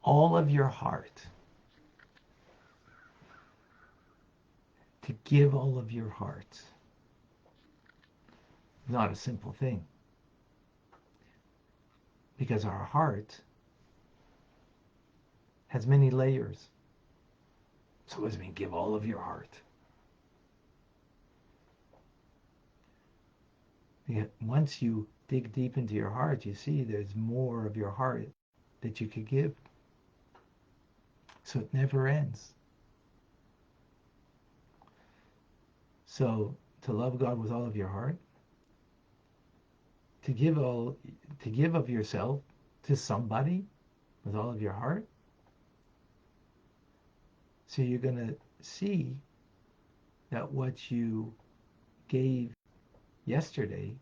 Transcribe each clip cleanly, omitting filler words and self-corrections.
all of your heart, to give all of your heart, is not a simple thing. Because our heart has many layers. So what does it mean, give all of your heart? Once you dig deep into your heart, you see there's more of your heart that you could give. So it never ends. So to love God with all of your heart, to give of yourself to somebody with all of your heart. So you're going to see that what you gave yesterday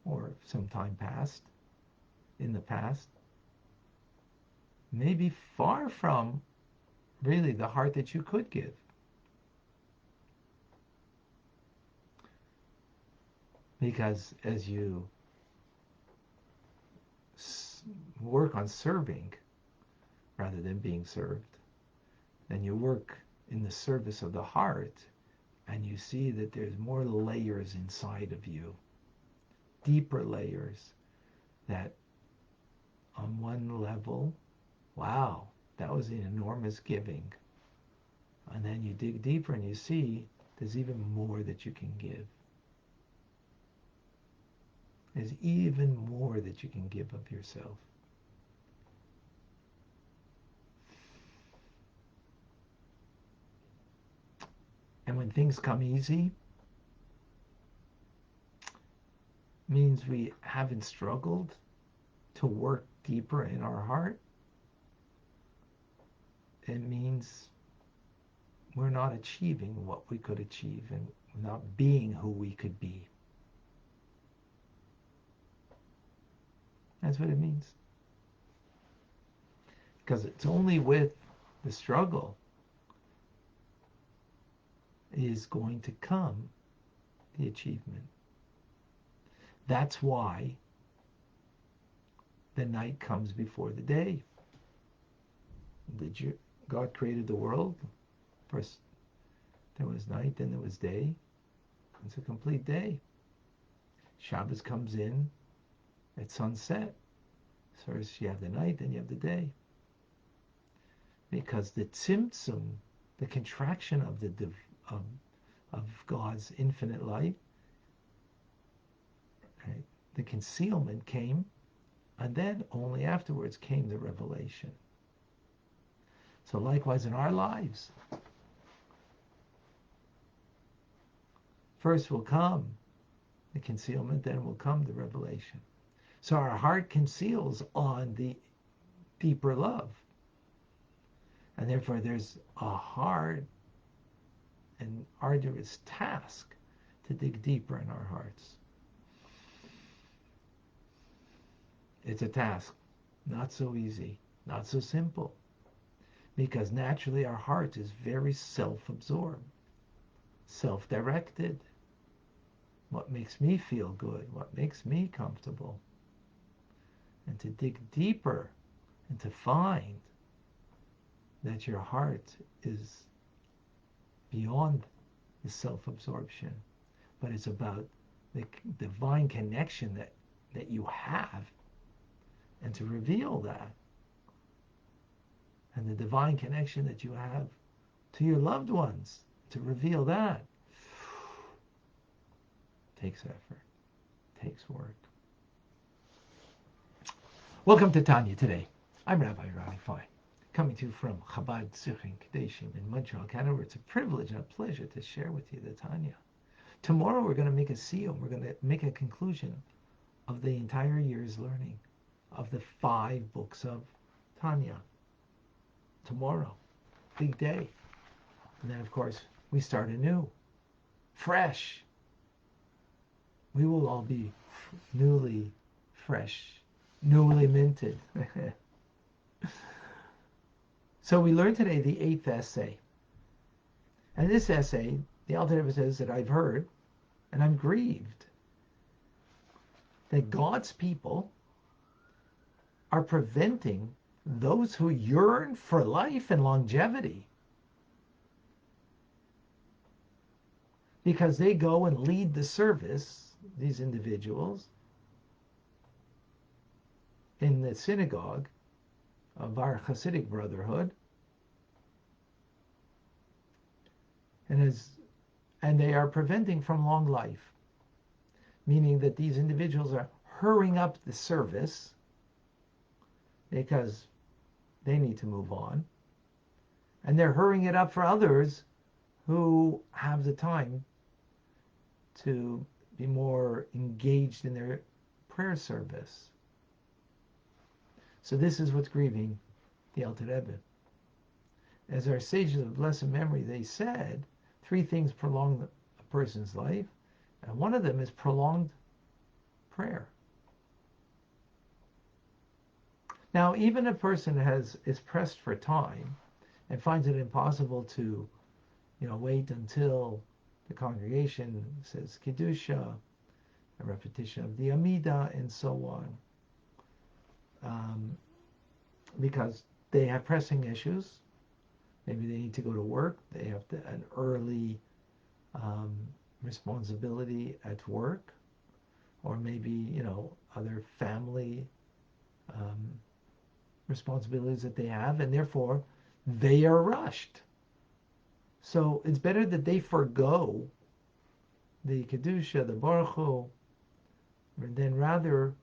or some time past, in the past, may be far from really the heart that you could give. Because as you work on serving rather than being served, then you work in the service of the heart, and you see that there's more layers inside of you, deeper layers, that on one level, wow, that was an enormous giving. And then you dig deeper and you see there's even more that you can give. There's even more that you can give of yourself. And when things come easy, means we haven't struggled to work deeper in our heart. It means we're not achieving what we could achieve and not being who we could be. That's what it means. Because it's only with the struggle is going to come the achievement. That's why the night comes before the day. God created the world. First there was night, then there was day. It's a complete day. Shabbos comes in at sunset. First you have the night, then you have the day. Because the tzimtzum, the contraction of of God's infinite light, right? The concealment came, and then only afterwards came the revelation. So likewise in our lives, first will come the concealment, then will come the revelation. So our heart conceals on the deeper love. And therefore there's a hard and arduous task to dig deeper in our hearts. It's a task, not so easy, not so simple, because naturally our heart is very self-absorbed, self-directed. What makes me feel good? What makes me comfortable? And to dig deeper and to find that your heart is beyond the self-absorption, but it's about the divine connection that you have, and to reveal that, and the divine connection that you have to your loved ones, to reveal that takes effort, takes work. Welcome to Tanya today. I'm Rabbi Fine, coming to you from Chabad Kadeshim in Montreal, Canada. It's a privilege and a pleasure to share with you the Tanya. Tomorrow we're going to make a seal. We're going to make a conclusion of the entire year's learning of the 5 books of Tanya. Tomorrow, big day. And then of course we start anew, fresh. We will all be newly fresh, newly minted. So we learned today the 8th essay. And this essay, the Alter Rebbe says that I've heard, and I'm grieved, that God's people are preventing those who yearn for life and longevity, because they go and lead the service, these individuals, in the synagogue of our Hasidic brotherhood, and they are preventing from long life, meaning that these individuals are hurrying up the service because they need to move on, and they're hurrying it up for others who have the time to be more engaged in their prayer service. So this is what's grieving the Alter Rebbe. As our sages of blessed memory, they said, 3 things prolong a person's life, and one of them is prolonged prayer. Now, even a person is pressed for time and finds it impossible to, wait until the congregation says Kedusha, a repetition of the Amida, and so on, because they have pressing issues. Maybe they need to go to work. They have an early responsibility at work, or maybe other family responsibilities that they have, and therefore they are rushed. So it's better that they forego the Kedusha, the Baruch Hu, than rather,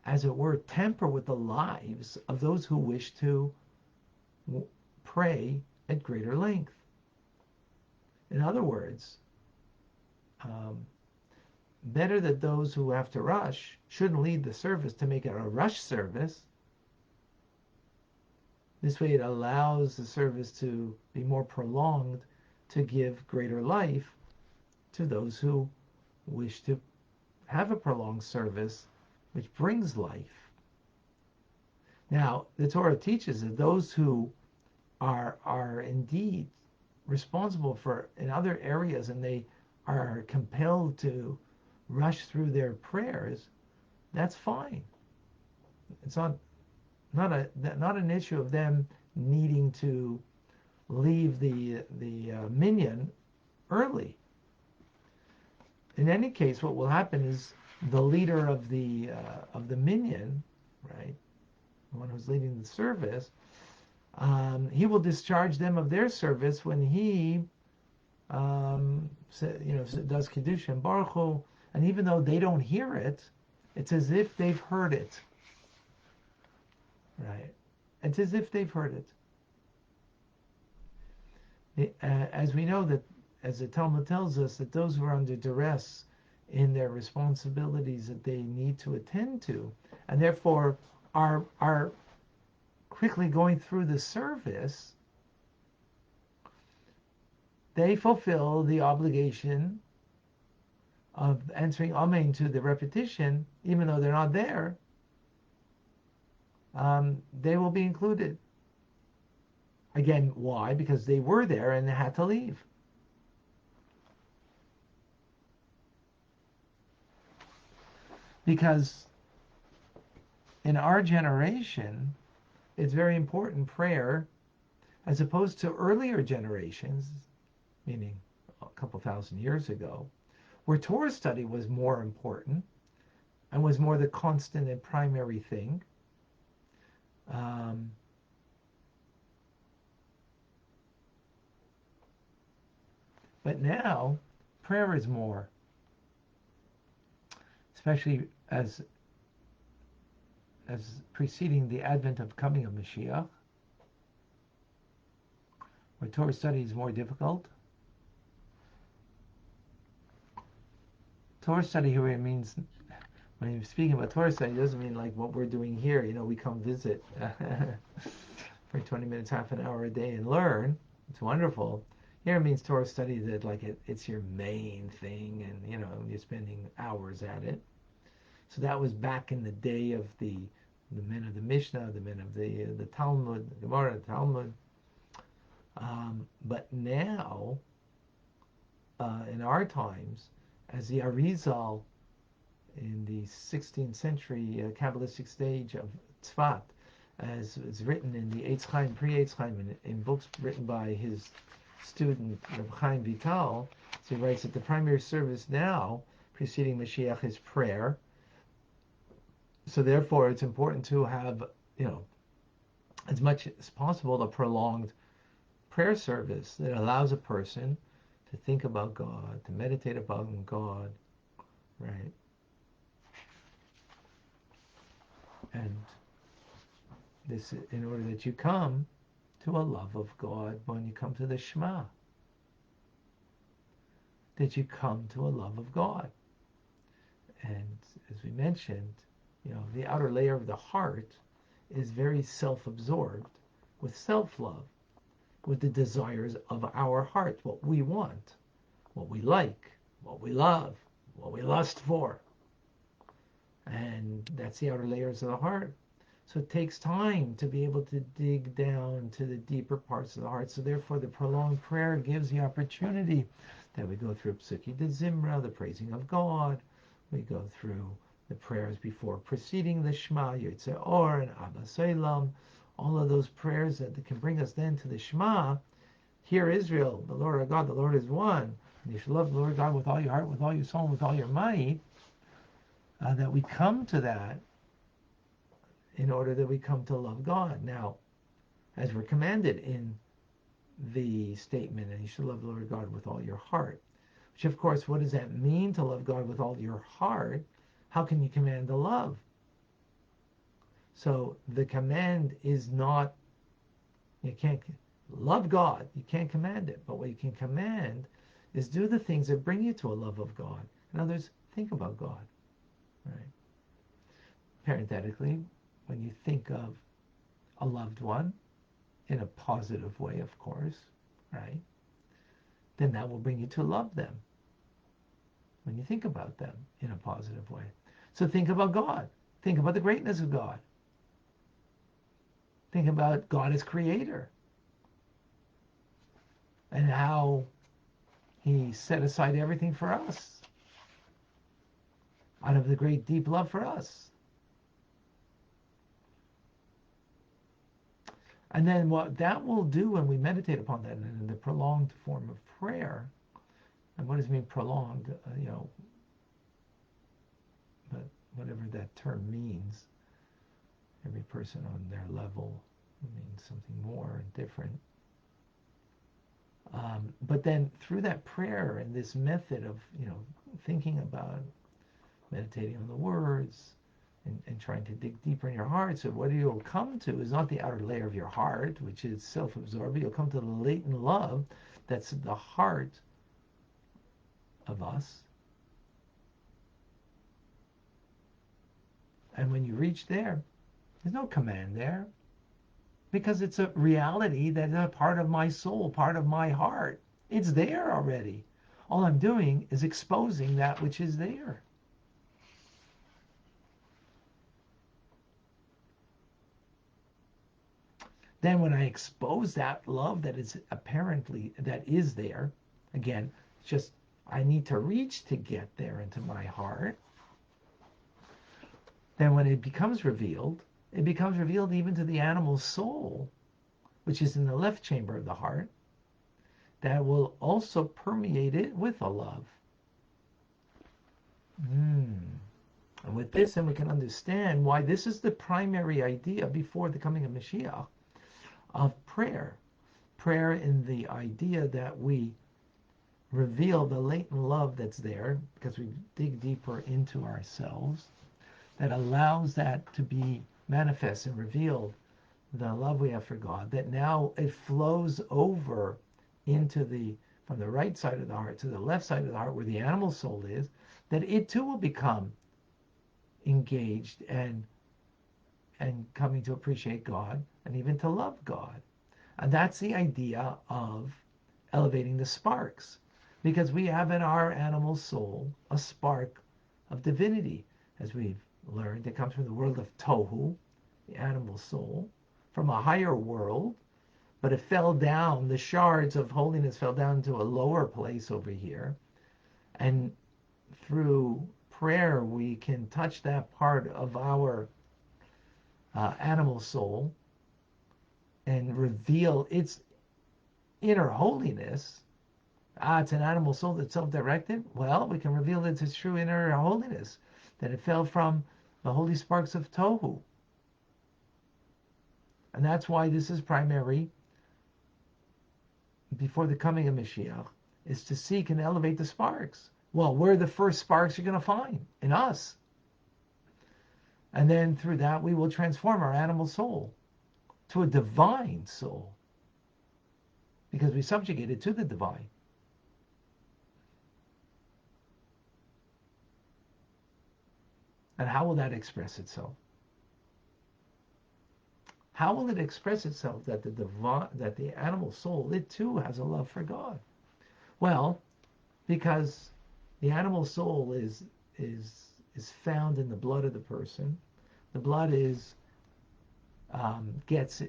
as it were, tamper with the lives of those who wish to pray at greater length. In other words, better that those who have to rush shouldn't lead the service to make it a rush service. This way it allows the service to be more prolonged, to give greater life to those who wish to have a prolonged service, which brings life. Now, the Torah teaches that those who are indeed responsible for in other areas, and they are compelled to rush through their prayers, that's fine. It's not an issue of them needing to leave the minyan early. In any case, what will happen is the leader of the minyan, right, the one who's leading the service, he will discharge them of their service when he does Kiddush and Baruch Hu, and even though they don't hear it, it's as if they've heard it. Right? It's as if they've heard it. As we know that, as the Talmud tells us, that those who are under duress in their responsibilities that they need to attend to, and therefore are quickly going through the service, they fulfill the obligation of answering Amen to the repetition, even though they're not there. They will be included. Again, why? Because they were there and they had to leave. Because in our generation, it's very important prayer, as opposed to earlier generations, meaning a couple thousand years ago, where Torah study was more important and was more the constant and primary thing. But now, prayer is more, especially as preceding the advent of coming of Mashiach, where Torah study is more difficult. Torah study here means, when you're speaking about Torah study, it doesn't mean like what we're doing here. We come visit for 20 minutes, half an hour a day and learn. It's wonderful. Here it means Torah study that like it's your main thing, and you're spending hours at it. So that was back in the day of the men of the Mishnah, the men of the Talmud, the Gemara, the Talmud. But now, in our times, as the Arizal in the 16th century Kabbalistic stage of Tzfat, as it's written in the Eitz Chaim, pre-Eitz Chaim, in books written by his student, Rabbi Chaim Vital. So he writes that the primary service now, preceding Mashiach, is prayer. So therefore, it's important to have, as much as possible, a prolonged prayer service that allows a person to think about God, to meditate upon God, right? And this, in order that you come to a love of God when you come to the Shema, that you come to a love of God. And as we mentioned, the outer layer of the heart is very self-absorbed with self-love, with the desires of our heart, what we want, what we like, what we love, what we lust for. And that's the outer layers of the heart. So it takes time to be able to dig down to the deeper parts of the heart. So therefore, the prolonged prayer gives the opportunity that we go through Psuki de Zimra, the praising of God. We go through the prayers before preceding the Shema, Yotzei Or and Abba Selam, all of those prayers that can bring us then to the Shema. Hear Israel, the Lord our God, the Lord is one. And you should love the Lord God with all your heart, with all your soul, and with all your might. That we come to that in order that we come to love God. Now, as we're commanded in the statement, and you should love the Lord God with all your heart, which of course, what does that mean to love God with all your heart? How can you command the love? So the command is not, you can't love God, you can't command it, but what you can command is do the things that bring you to a love of God. In other words, think about God, right? Parenthetically, when you think of a loved one in a positive way, of course, right? Then that will bring you to love them when you think about them in a positive way. So think about God. Think about the greatness of God. Think about God as creator and how he set aside everything for us out of the great deep love for us. And then what that will do when we meditate upon that in the prolonged form of prayer, and what does it mean prolonged? But whatever that term means, every person on their level means something more and different. But then through that prayer and this method of, thinking about, meditating on the words, and trying to dig deeper in your heart. So what you'll come to is not the outer layer of your heart, which is self-absorbed. You'll come to the latent love that's the heart of us. And when you reach there, there's no command there, because it's a reality that is a part of my soul, part of my heart. It's there already. All I'm doing is exposing that which is there. Then when I expose that love that is apparently, that is there, again, it's just I need to reach to get there into my heart. Then when it becomes revealed even to the animal's soul, which is in the left chamber of the heart, that will also permeate it with a love. And with this, then we can understand why this is the primary idea before the coming of Mashiach, of prayer. Prayer in the idea that we reveal the latent love that's there, because we dig deeper into ourselves, that allows that to be manifest and revealed, the love we have for God, that now it flows over into from the right side of the heart to the left side of the heart where the animal soul is, that it too will become engaged and coming to appreciate God and even to love God. And that's the idea of elevating the sparks, because we have in our animal soul a spark of divinity. As we've learned, it comes from the world of Tohu, the animal soul, from a higher world, but it fell down, the shards of holiness fell down to a lower place over here. And through prayer, we can touch that part of our animal soul and reveal its inner holiness. It's an animal soul that's self-directed. Well, we can reveal its true inner holiness, that it fell from the holy sparks of Tohu. And that's why this is primary before the coming of Mashiach, is to seek and elevate the sparks. Well, where are the first sparks you're going to find? In us. And then through that, we will transform our animal soul to a divine soul, because we subjugate it to the divine. And how will that express itself? How will it express itself that the animal soul, it too has a love for God? Well, because the animal soul is found in the blood of the person. The blood gets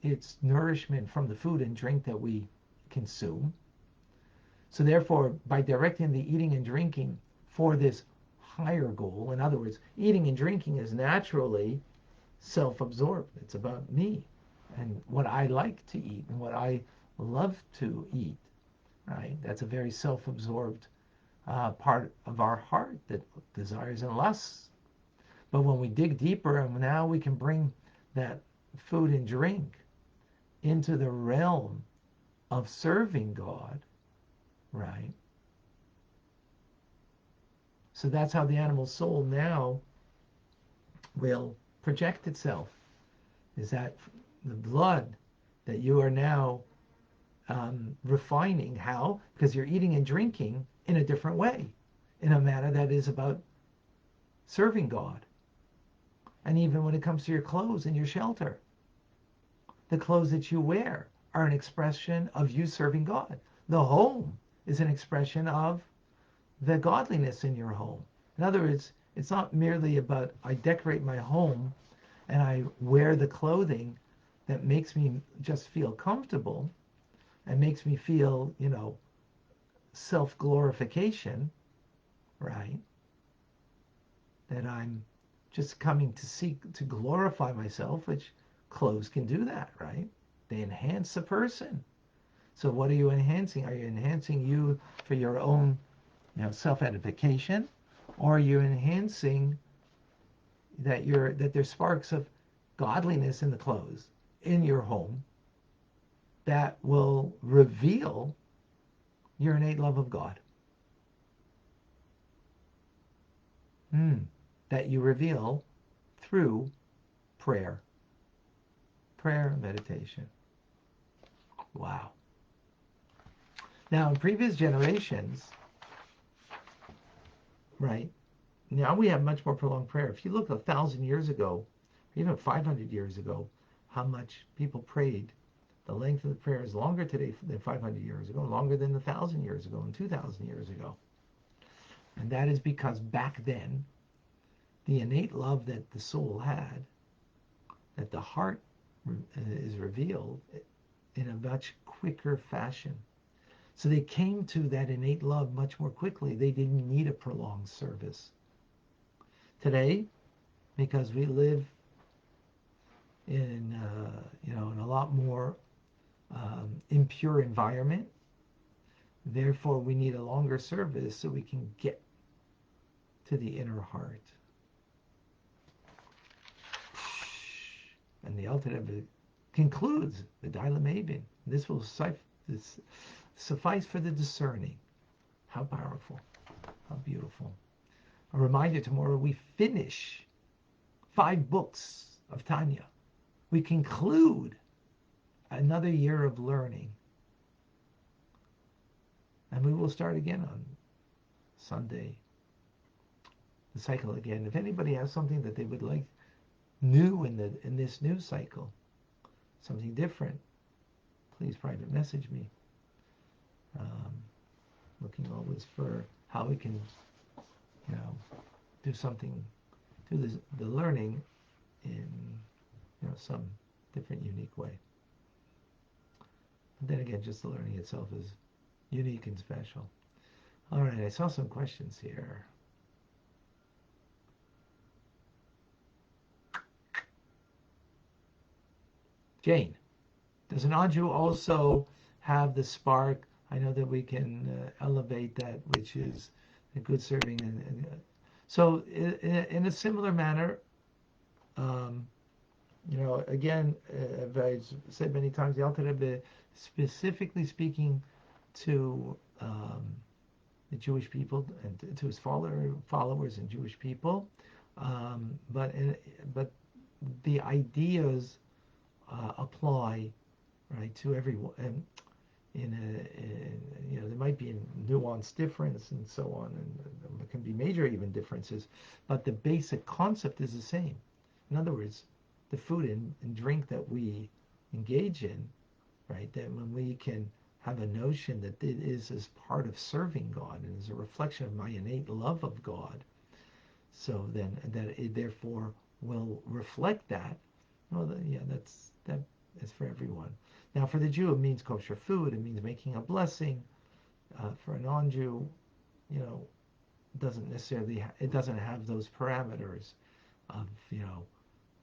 its nourishment from the food and drink that we consume. So therefore, by directing the eating and drinking for this higher goal, in other words, eating and drinking is naturally self-absorbed. It's about me and what I like to eat and what I love to eat, right? That's a very self-absorbed part of our heart that desires and lusts. But when we dig deeper, and now we can bring that food and drink into the realm of serving God, right? So that's how the animal soul now will project itself, is that the blood that you are now refining. How? Because you're eating and drinking in a different way, in a manner that is about serving God. And even when it comes to your clothes and your shelter, the clothes that you wear are an expression of you serving God. The home is an expression of the godliness in your home. In other words, it's not merely about I decorate my home and I wear the clothing that makes me just feel comfortable and makes me feel, self-glorification, right? That I'm just coming to seek to glorify myself, which clothes can do that, right? They enhance the person. So what are you enhancing? Are you enhancing you for your own, self-edification, or are you enhancing that there's sparks of godliness in the clothes in your home that will reveal your innate love of God? That you reveal through prayer. Prayer and meditation. Wow. Now, in previous generations, right, now we have much more prolonged prayer. If you look 1,000 years ago, even 500 years ago, how much people prayed, the length of the prayer is longer today than 500 years ago, longer than 1,000 years ago and 2,000 years ago. And that is because back then, the innate love that the soul had, that the heart is revealed in a much quicker fashion. So they came to that innate love much more quickly. They didn't need a prolonged service. Today, because we live in in a lot more impure environment, therefore we need a longer service so we can get to the inner heart. And the Alter concludes the Dilemabin. This will suffice for the discerning. How powerful. How beautiful. A reminder, tomorrow we finish 5 books of Tanya. We conclude another year of learning. And we will start again on Sunday. The cycle again. If anybody has something that they would like new in this new cycle, something different, please private message me. Looking always for how we can, do something, do the learning in, some different, unique way. But then again, just the learning itself is unique and special. All right, I saw some questions here. Jane, does a non-Jew also have the spark? I know that we can elevate that, which is a good serving. So in a similar manner, um, again, as I've said many times, the Alter Rebbe specifically speaking to the Jewish people and to his followers and Jewish people, but the ideas apply, right, to everyone. And there might be a nuanced difference and so on, and there can be major even differences, but the basic concept is the same. In other words, the food and drink that we engage in, right, that when we can have a notion that it is as part of serving God and is a reflection of my innate love of God, so then that it therefore will reflect that. Well, that is for everyone. Now, for the Jew, it means kosher food. It means making a blessing. For a non-Jew, it doesn't have those parameters of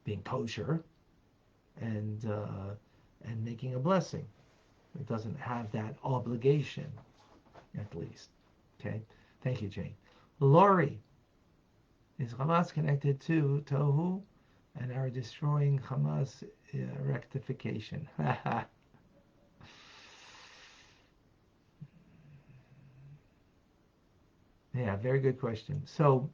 being kosher and making a blessing. It doesn't have that obligation, at least. Okay. Thank you, Jane. Lori, is Hamas connected to Tohu and our destroying Hamas rectification? Yeah, very good question. So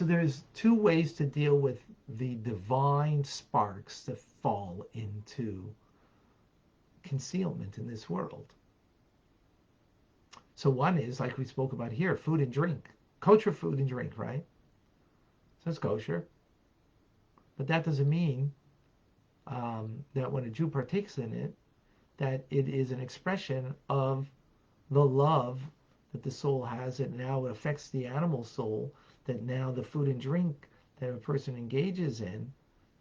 there's two ways to deal with the divine sparks that fall into concealment in this world. So one is, like we spoke about here, food and drink. Kosher food and drink, right? So it's kosher. But that doesn't mean that when a Jew partakes in it, that it is an expression of the love that the soul has, that now it affects the animal soul, that now the food and drink that a person engages in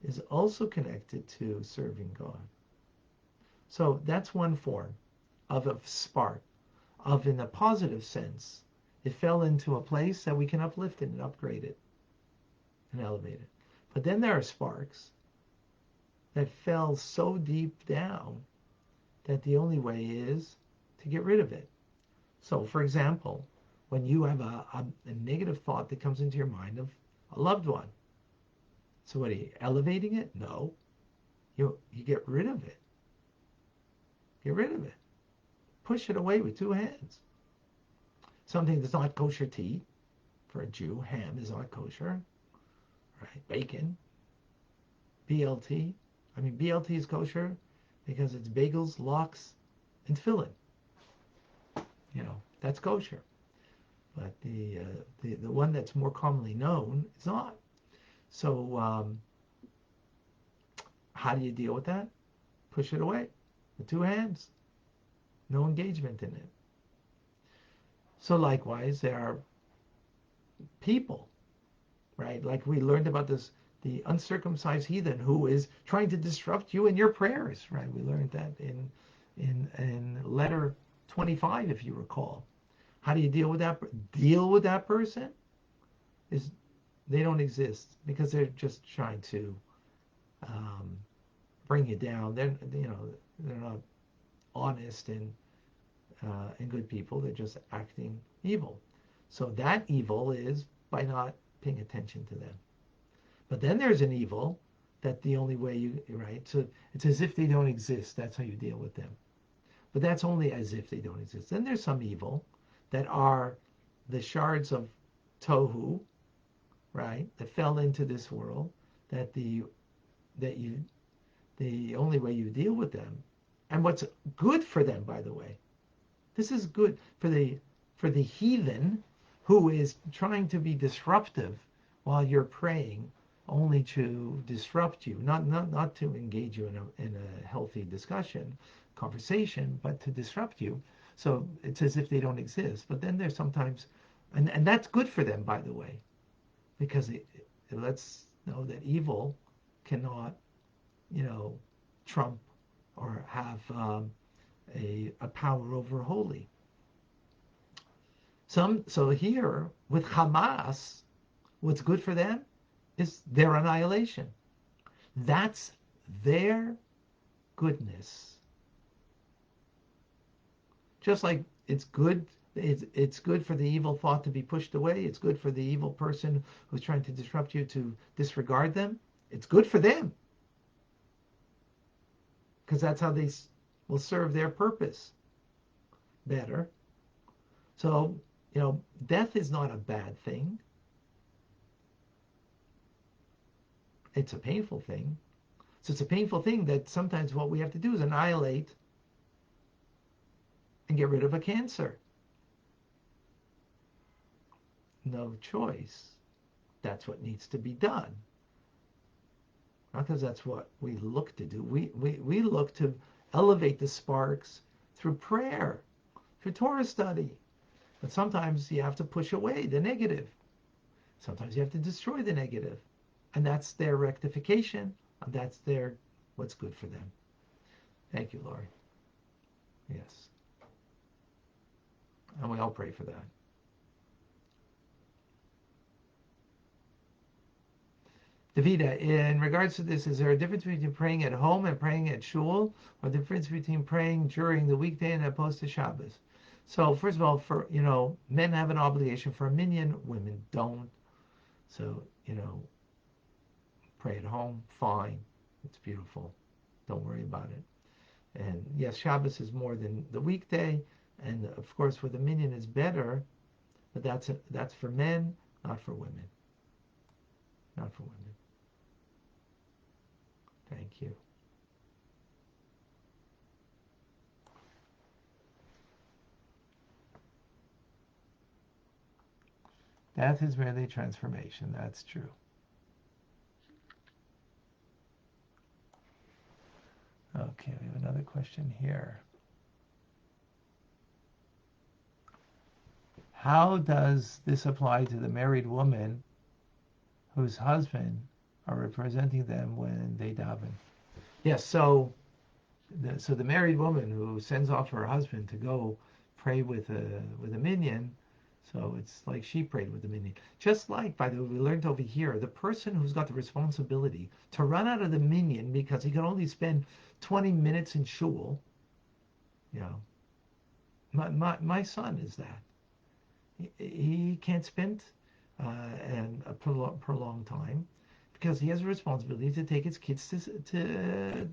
is also connected to serving God. So that's one form of a spark, of in a positive sense. It fell into a place that we can uplift it and upgrade it and elevate it. But then there are sparks that fell so deep down that the only way is to get rid of it. So, for example, when you have a negative thought that comes into your mind of a loved one, so what are you elevating it? No, you get rid of it. Get rid of it. Push it away with two hands. Something that's not kosher to eat for a Jew, ham is not kosher, right? Bacon, BLT. I mean, BLT is kosher because it's bagels, lox, and tefillin. That's kosher. But the one that's more commonly known is not. So how do you deal with that? Push it away with two hands. No engagement in it. So likewise, there are people, right? Like we learned about this, the uncircumcised heathen who is trying to disrupt you in your prayers, right? We learned that in letter 25, if you recall. How do you deal with that? Deal with that person? They don't exist because they're just trying to bring you down. They're not honest and good people. They're just acting evil. So that evil is by not paying attention to them. But then there's an evil that the only way right? So it's as if they don't exist. That's how you deal with them. But that's only as if they don't exist. Then there's some evil that are the shards of tohu, right? That fell into this world. That the only way you deal with them, and what's good for them, by the way, this is good for the heathen who is trying to be disruptive while you're praying, only to disrupt you, not to engage you in a healthy discussion, conversation, but to disrupt you. So it's as if they don't exist. But then there's sometimes, and that's good for them, by the way, because it lets know that evil cannot, trump or have a power over holy. So here with Hamas, what's good for them is their annihilation. That's their goodness. Just like it's good for the evil thought to be pushed away. It's good for the evil person who's trying to disrupt you to disregard them. It's good for them because that's how they will serve their purpose better. So, death is not a bad thing. It's a painful thing. So it's a painful thing that sometimes what we have to do is annihilate and get rid of a cancer. No choice. That's what needs to be done. Not because that's what we look to do. We look to elevate the sparks through prayer, through Torah study. But sometimes you have to push away the negative. Sometimes you have to destroy the negative. And that's their rectification. And that's what's good for them. Thank you, Lord. Yes. And we all pray for that. Davida, in regards to this, is there a difference between praying at home and praying at shul, or difference between praying during the weekday and opposed to Shabbos? So first of all, for men have an obligation for a minyan, women don't. So pray at home, fine, it's beautiful, don't worry about it. And yes, Shabbos is more than the weekday, and of course with a minyan is better, but that's for men, not for women. Not for women. Thank you. Death is merely transformation. That's true. Okay, we have another question here. How does this apply to the married woman whose husband are representing them when they daven? Yes, so the married woman who sends off her husband to go pray with a minyan, so it's like she prayed with the minyan. Just like, by the way, we learned over here, the person who's got the responsibility to run out of the minyan because he can only spend 20 minutes in shul, my son is that. He can't spend a prolonged time because he has a responsibility to take his kids to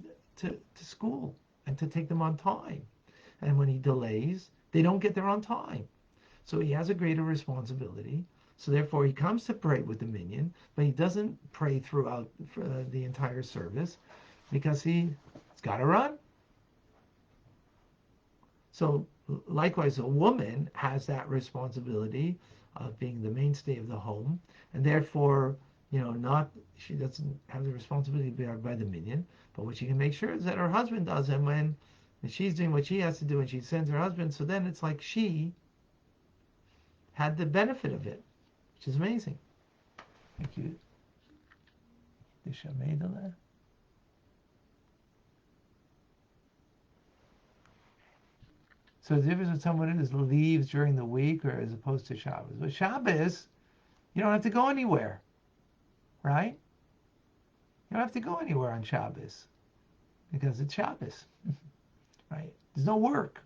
school and to take them on time. And when he delays, they don't get there on time. So he has a greater responsibility. So therefore, he comes to pray with the minyan, but he doesn't pray throughout the entire service because he's got to run. So likewise, a woman has that responsibility of being the mainstay of the home, and therefore, she doesn't have the responsibility by the minyan, but what she can make sure is that her husband does, and when she's doing what she has to do and she sends her husband, so then it's like she had the benefit of it, which is amazing. Thank you. So the difference with someone who leaves during the week or as opposed to Shabbos. With Shabbos, you don't have to go anywhere, right? You don't have to go anywhere on Shabbos because it's Shabbos, right? There's no work.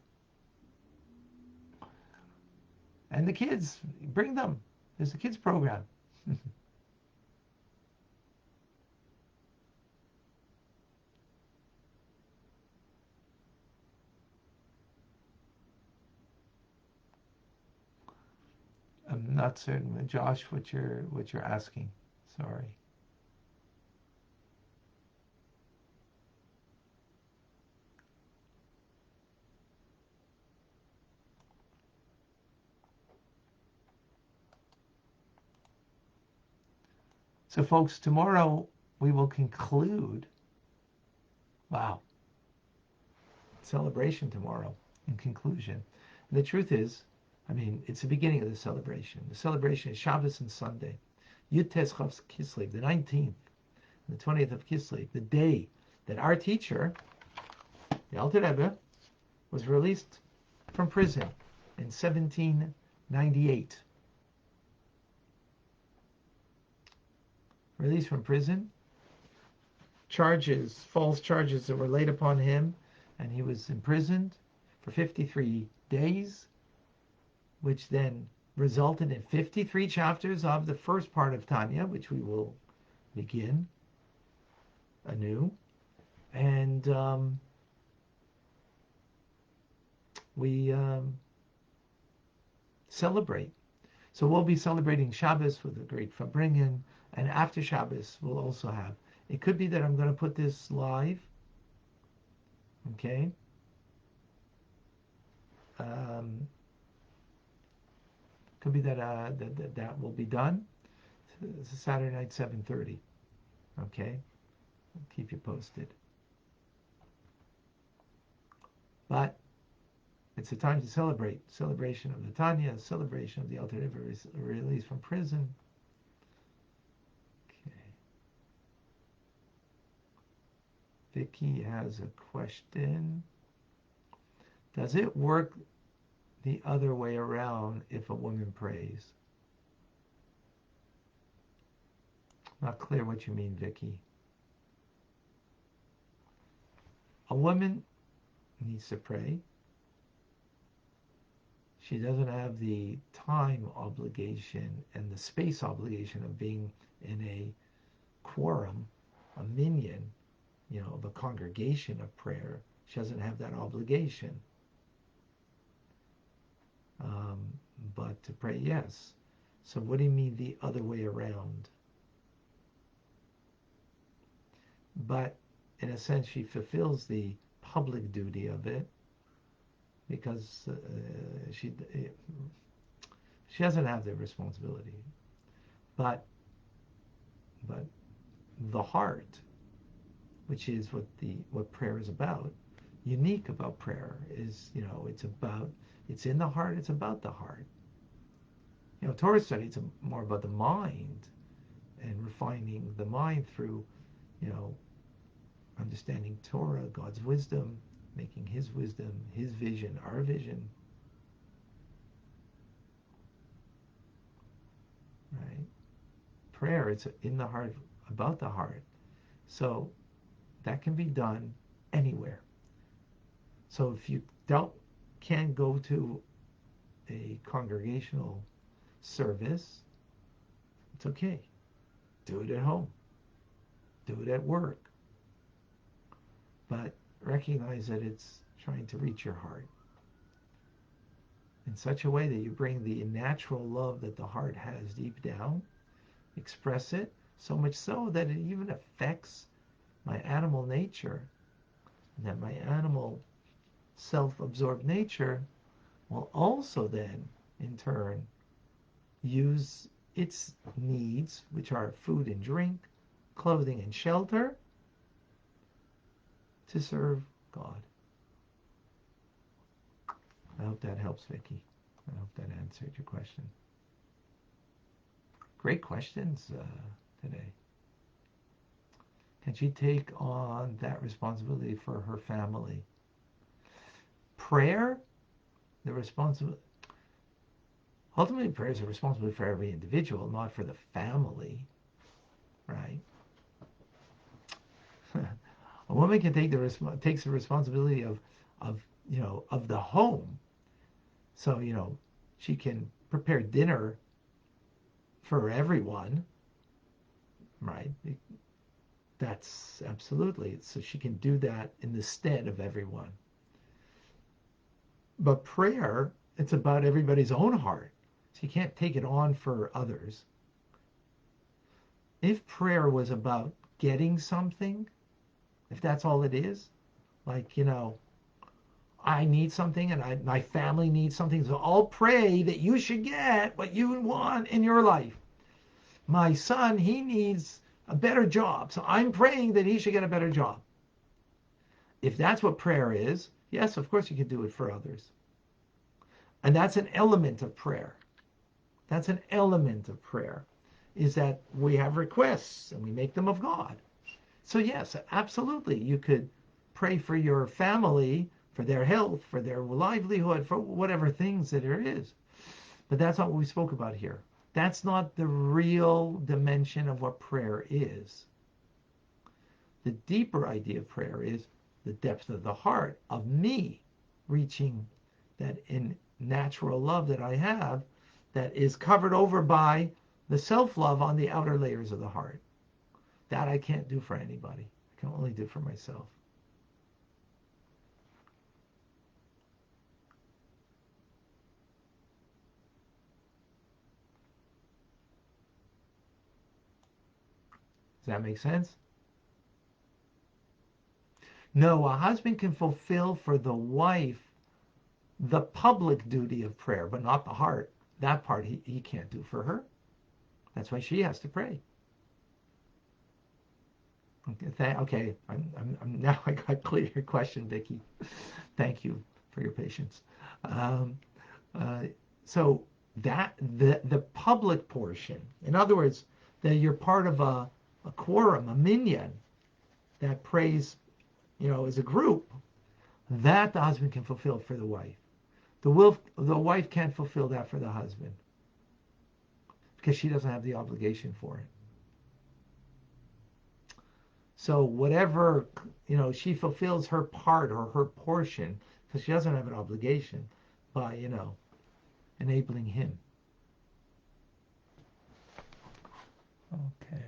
And the kids, bring them. There's a kids program. I'm not certain, Josh, what you're asking. Sorry. So, folks, tomorrow we will conclude. Wow. Celebration tomorrow in conclusion. And the truth is, it's the beginning of the celebration. The celebration is Shabbos and Sunday. Yud Tes Chav Kislev, the 19th, and the 20th of Kislev, the day that our teacher, the Alter Rebbe, was released from prison in 1798. released from prison. False charges that were laid upon him, and he was imprisoned for 53 days, which then resulted in 53 chapters of the first part of Tanya, which we will begin anew. And we celebrate. So we'll be celebrating Shabbos with a great Fabringen, and after Shabbos we'll also have. It could be that I'm going to put this live. Okay. Could be that that will be done. It's a Saturday night, 7:30. Okay. I'll keep you posted. But it's a time to celebrate. Celebration of the Tanya, celebration of the Alter Rebbe release from prison. Okay. Vicky has a question. Does it work the other way around if a woman prays? Not clear what you mean, Vicky. A woman needs to pray. She doesn't have the time obligation and the space obligation of being in a quorum, a minyan, of a congregation of prayer. She doesn't have that obligation. But to pray, yes. So what do you mean the other way around? But in a sense, she fulfills the public duty of it, because she doesn't have the responsibility, but the heart, which is what prayer is about, unique about prayer is, it's in the heart, it's about the heart. Torah study, it's more about the mind and refining the mind through, understanding Torah, God's wisdom, making His wisdom, His vision, our vision. Right? Prayer, it's in the heart, about the heart. So that can be done anywhere. So if you can't go to a congregational service, it's okay. Do it at home. Do it at work. But recognize that it's trying to reach your heart in such a way that you bring the natural love that the heart has deep down, express it, so much so that it even affects my animal nature, and that my animal self-absorbed nature will also then, in turn, use its needs, which are food and drink, clothing and shelter, to serve God. I hope that helps, Vicky. I hope that answered your question. Great questions today. Can she take on that responsibility for her family? Prayer, the responsibility. Ultimately, prayer is a responsibility for every individual, not for the family, right? A woman can takes the responsibility of the home. So she can prepare dinner for everyone, right? That's absolutely, so she can do that in the stead of everyone. But prayer, it's about everybody's own heart. So you can't take it on for others. If prayer was about getting something, if that's all it is, like, I need something and my family needs something, so I'll pray that you should get what you want in your life. My son, he needs a better job, so I'm praying that he should get a better job. If that's what prayer is, yes, of course you can do it for others. And that's an element of prayer. That's an element of prayer, is that we have requests and we make them of God. So yes, absolutely, you could pray for your family, for their health, for their livelihood, for whatever things that there is. But that's not what we spoke about here. That's not the real dimension of what prayer is. The deeper idea of prayer is the depth of the heart of me reaching that in natural love that I have that is covered over by the self-love on the outer layers of the heart. That I can't do for anybody. I can only do for myself. Does that make sense? No, a husband can fulfill for the wife the public duty of prayer, but not the heart. That part he can't do for her. That's why she has to pray. Okay, I'm now I got clear your question, Vicky. Thank you for your patience. Um, so that the public portion, in other words, that you're part of a quorum, a minyan that prays, as a group, that the husband can fulfill for the wife. The wife can't fulfill that for the husband because she doesn't have the obligation for it. So whatever, she fulfills her part or her portion because she doesn't have an obligation by, enabling him. Okay.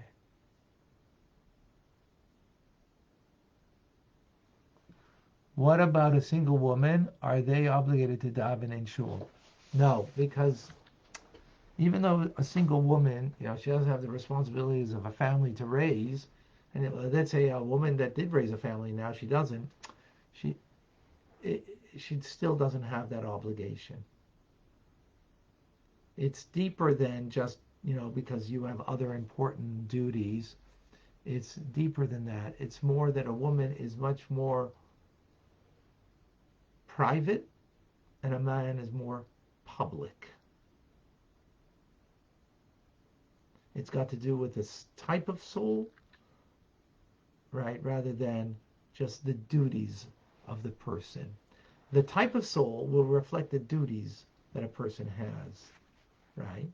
What about a single woman? Are they obligated to daven in shul? No, because even though a single woman, she doesn't have the responsibilities of a family to raise, and let's say a woman that did raise a family, now she doesn't, she still doesn't have that obligation. It's deeper than just, because you have other important duties. It's deeper than that. It's more that a woman is much more private and a man is more public. It's got to do with this type of soul, right, rather than just the duties of the person. The type of soul will reflect the duties that a person has, right?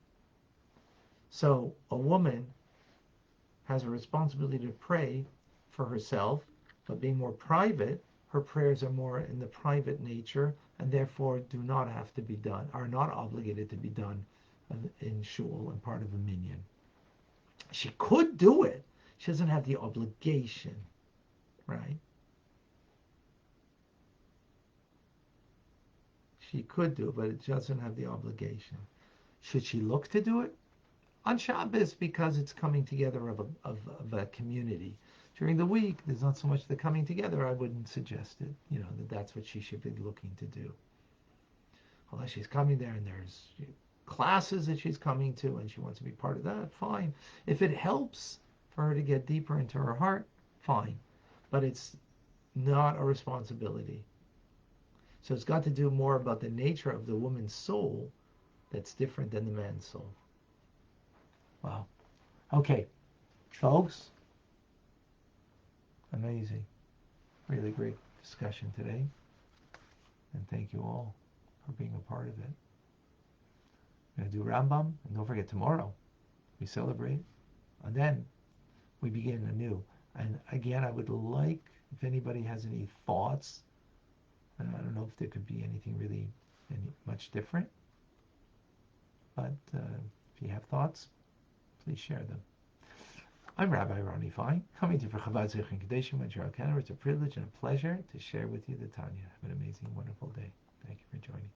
So a woman has a responsibility to pray for herself, but being more private, her prayers are more in the private nature and therefore do not have to be done, are not obligated to be done in shul and part of a minyan. She could do it. She doesn't have the obligation, right? She could do it, but it doesn't have the obligation. Should she look to do it? On Shabbos, because it's coming together of a community. During the week, there's not so much the coming together. I wouldn't suggest it, that's what she should be looking to do. Unless she's coming there and there's classes that she's coming to and she wants to be part of that, fine. If it helps for her to get deeper into her heart, fine. But it's not a responsibility. So it's got to do more about the nature of the woman's soul that's different than the man's soul. Wow. Okay, folks. Amazing. Really great discussion today. And thank you all for being a part of it. We're going to do Rambam. And don't forget, tomorrow we celebrate. And then we begin anew. And again, I would like, if anybody has any thoughts, and I don't know if there could be anything really much different, but if you have thoughts, please share them. I'm Rabbi Ronnie Fine, coming to you for Chabad Zichron Kadeshim Montreal, Canada. It's a privilege and a pleasure to share with you the Tanya. Have an amazing, wonderful day. Thank you for joining.